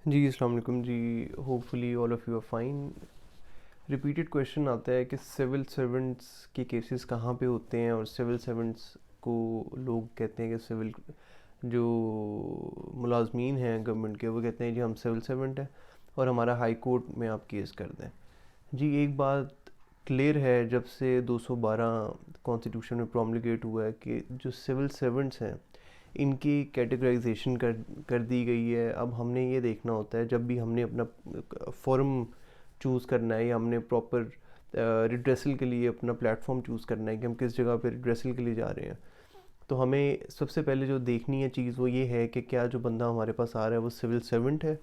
जी, अस्सलाम वालेकुम जी। Hopefully all of you are fine. Repeated question आता है कि सिविल सर्वेंट्स के केसेस कहाँ पे होते हैं, और सिविल सर्वेंट्स को लोग कहते हैं कि सिविल जो मुलाजमीन हैं गवर्नमेंट के, वो कहते हैं जी हम सिविल सर्वेंट हैं और हमारा हाई कोर्ट में आप केस कर दें। जी, एक बात क्लियर है, जब से 212 कॉन्स्टिट्यूशन में प्रोमलगेट हुआ है कि जो सिविल सर्वेंट्स हैं इनकी कैटेगराइजेशन कर दी गई है। अब हमने ये देखना होता है जब भी हमने अपना फॉर्म चूज़ करना है या हमने प्रॉपर रिड्रेसल के लिए अपना प्लेटफॉर्म चूज़ करना है कि हम किस जगह पे रिड्रेसल के लिए जा रहे हैं, तो हमें सबसे पहले जो देखनी है चीज़ वो ये है कि क्या जो बंदा हमारे पास आ रहा है वो सिविल सर्वेंट है।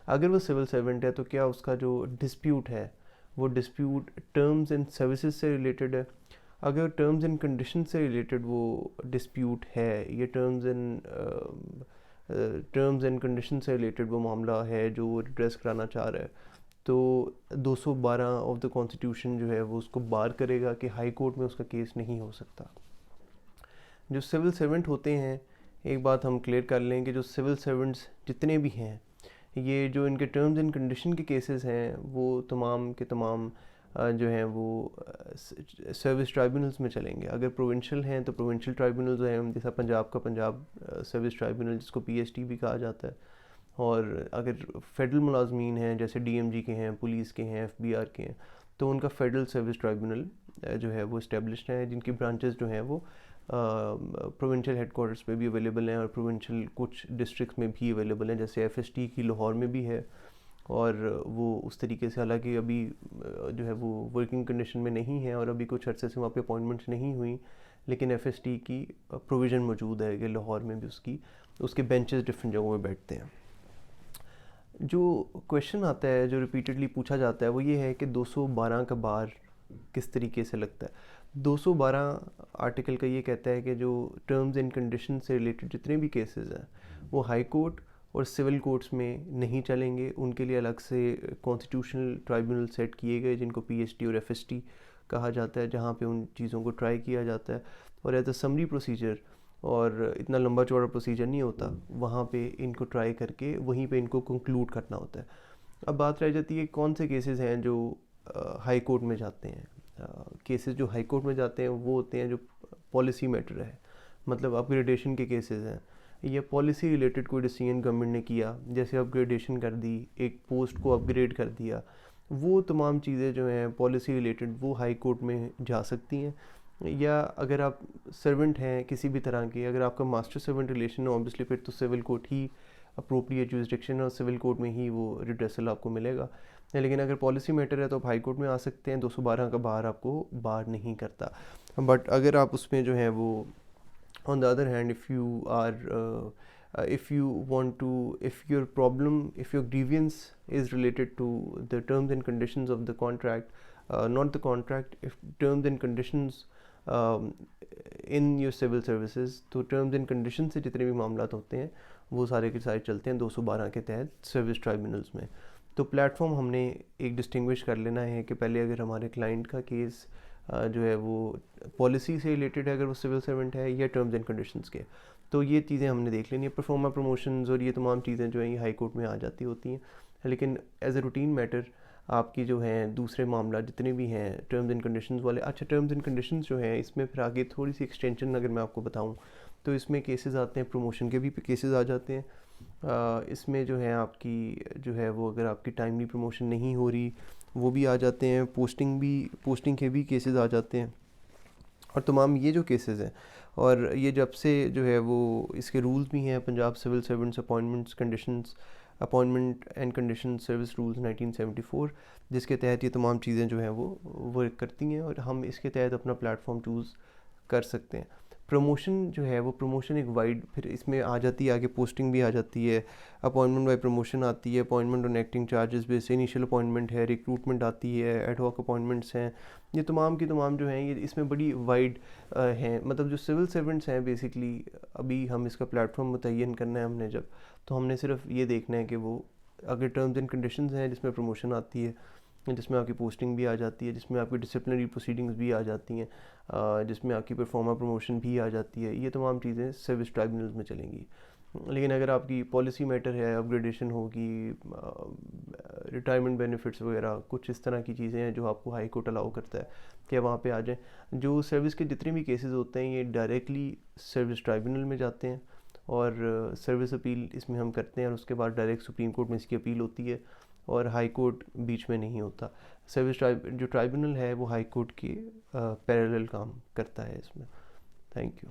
अगर वो सिविल सर्वेंट है तो क्या उसका जो डिस्प्यूट है वो डिस्प्यूट टर्म्स एंड सर्विसेज से रिलेटेड है। अगर टर्म्स एंड कंडीशन से रिलेटेड वो डिस्प्यूट है, ये टर्म्स एंड कंडीशन से रिलेटेड वो मामला है जो वो रिड्रेस कराना चाह रहा है, तो 212 ऑफ द कॉन्स्टिट्यूशन जो है वो उसको बार करेगा कि हाई कोर्ट में उसका केस नहीं हो सकता। जो सिविल सर्वेंट होते हैं, एक बात हम क्लियर कर लें कि जो सिविल सर्वेंट्स जितने भी हैं, ये जो इनके टर्म्स एंड कंडीशन के केसेस हैं वो तमाम के तमाम जो हैं वो सर्विस ट्राइब्यूनल्स में चलेंगे। अगर प्रोविंशियल हैं तो प्रोविंशियल ट्राइब्यूनल्स हैं, जैसा पंजाब का पंजाब सर्विस ट्राइब्यूनल जिसको पीएसटी भी कहा जाता है। और अगर फेडरल मुलाजमीन हैं जैसे डीएमजी के हैं, पुलिस के हैं, एफबीआर के हैं, तो उनका फेडरल सर्विस ट्राइब्यूनल जो है वो इस्टेब्लिश्ड है, जिनकी ब्रांचेस जो हैं वो प्रोविंशियल हेडकोार्टर्स पे भी अवेलेबल हैं और प्रोविंशियल कुछ डिस्ट्रिक्ट्स में भी अवेलेबल हैं, जैसे एफएसटी की लाहौर में भी है। और वो उस तरीके से, हालांकि अभी जो है वो वर्किंग कंडीशन में नहीं है और अभी कुछ अर्से से वहाँ पे अपॉइंटमेंट्स नहीं हुई, लेकिन एफएसटी की प्रोविज़न मौजूद है कि लाहौर में भी उसके बेंचेस डिफरेंट जगहों में बैठते हैं। जो क्वेश्चन आता है जो रिपीटेडली पूछा जाता है वो ये है कि 212 का बार किस तरीके से लगता है। 212 आर्टिकल का ये कहता है कि जो टर्म्स एंड कंडीशन से रिलेटेड जितने भी केसेस हैं वो हाई कोर्ट और सिविल कोर्ट्स में नहीं चलेंगे। उनके लिए अलग से कॉन्स्टिट्यूशनल ट्राइब्यूनल सेट किए गए जिनको पीएसटी और एफएसटी कहा जाता है, जहाँ पे उन चीज़ों को ट्राई किया जाता है। और एज अ समरी प्रोसीजर, और इतना लंबा चौड़ा प्रोसीजर नहीं होता, वहाँ पे इनको ट्राई करके वहीं पे इनको कंक्लूड करना होता है। अब बात रह जाती है कौन से केसेस हैं जो हाई कोर्ट में जाते हैं। केसेस जो हाई कोर्ट में जाते हैं वो होते हैं जो पॉलिसी मैटर है, मतलब अपग्रेडेशन के केसेस हैं या पॉलिसी रिलेटेड कोई डिसीजन गवर्नमेंट ने किया, जैसे अपग्रेडेशन कर दी, एक पोस्ट को अपग्रेड कर दिया, वो तमाम चीज़ें जो हैं पॉलिसी रिलेटेड वो हाई कोर्ट में जा सकती हैं। या अगर आप सर्वेंट हैं किसी भी तरह के, अगर आपका मास्टर सर्वेंट रिलेशन है ऑब्वियसली फिर तो सिविल कोर्ट ही अप्रोप्रिएट जुरिसडिक्शन है और सिविल कोर्ट में ही वो रिड्रेसल आपको मिलेगा। लेकिन अगर पॉलिसी मैटर है तो आप हाई कोर्ट में आ सकते हैं, 212 का बार आपको बार नहीं करता। बट अगर आप उसमें जो है वो on the other hand, if you are if you want to, if your problem, if your grievance is related to the terms and conditions of the contract, not the contract, if terms and conditions in your civil services, तो terms and conditions से जितने भी मामला होते हैं वो सारे के सारे चलते हैं 212 के तहत सर्विस ट्राइब्यूनल्स में। तो प्लेटफॉर्म हमने एक डिस्टिंग्विश कर लेना है कि पहले अगर हमारे क्लाइंट का केस जो है वो पॉलिसी से रिलेटेड है, अगर वो सिविल सर्वेंट है, या टर्म्स एंड कंडीशंस के, तो ये चीज़ें हमने देख लेनी है। परफॉर्मा प्रमोशंस और ये तमाम चीज़ें जो हैं ये हाई कोर्ट में आ जाती होती हैं, लेकिन एज ए रूटीन मैटर आपकी जो हैं दूसरे मामला जितने भी हैं टर्म्स एंड कंडीशंस वाले। अच्छा, टर्म्स एंड कंडीशंस जो हैं इसमें फिर आगे थोड़ी सी एक्सटेंशन अगर मैं आपको बताऊँ तो इसमें केसेस आते हैं, प्रमोशन के भी केसेस आ जाते हैं। इसमें जो है आपकी जो है वो अगर आपकी टाइमली प्रमोशन नहीं हो रही वो भी आ जाते हैं, पोस्टिंग के भी केसेस आ जाते हैं। और तमाम ये जो केसेस हैं, और ये जब से जो है वो इसके रूल्स भी हैं, Punjab civil servants appointment and condition service rules 1974, जिसके तहत ये तमाम चीज़ें जो हैं वो वर्क करती हैं और हम इसके तहत अपना प्लेटफॉर्म चूज़ कर सकते हैं। प्रमोशन जो है वो प्रमोशन एक वाइड, फिर इसमें आ जाती है आगे पोस्टिंग भी आ जाती है, अपॉइंटमेंट बाय प्रमोशन आती है, appointment on acting charges base, initial appointment है, रिक्रूटमेंट आती है, एडहॉक अपॉइंटमेंट्स हैं। ये तमाम की तमाम जो हैं ये इसमें बड़ी वाइड हैं। मतलब जो सिविल सर्वेंट्स हैं बेसिकली, अभी हम इसका प्लेटफॉर्म मुतय्यन करना है हमने जब, तो हमने सिर्फ ये देखना है कि वो अगर टर्म्स एंड कंडीशंस हैं जिसमें प्रमोशन आती है, जिसमें आपकी पोस्टिंग भी आ जाती है, जिसमें आपकी डिसिप्लिनरी प्रोसीडिंग्स भी आ जाती हैं, जिसमें आपकी परफॉर्मा प्रमोशन भी आ जाती है, ये तमाम चीज़ें सर्विस ट्राइब्यूनल्स में चलेंगी। लेकिन अगर आपकी पॉलिसी मैटर है, अपग्रेडेशन होगी, रिटायरमेंट बेनिफिट्स वगैरह कुछ इस तरह की चीज़ें हैं जो आपको हाई कोर्ट अलाउ करता है कि वहाँ पे आ जाएं। जो सर्विस के जितने भी केसेस होते हैं ये डायरेक्टली सर्विस ट्राइब्यूनल में जाते हैं, और सर्विस अपील इसमें हम करते हैं, और उसके बाद डायरेक्ट सुप्रीम कोर्ट में इसकी अपील होती है, और हाई कोर्ट बीच में नहीं होता। जो ट्राइब्यूनल है वो हाई कोर्ट के पैरेलल काम करता है इसमें। Thank you.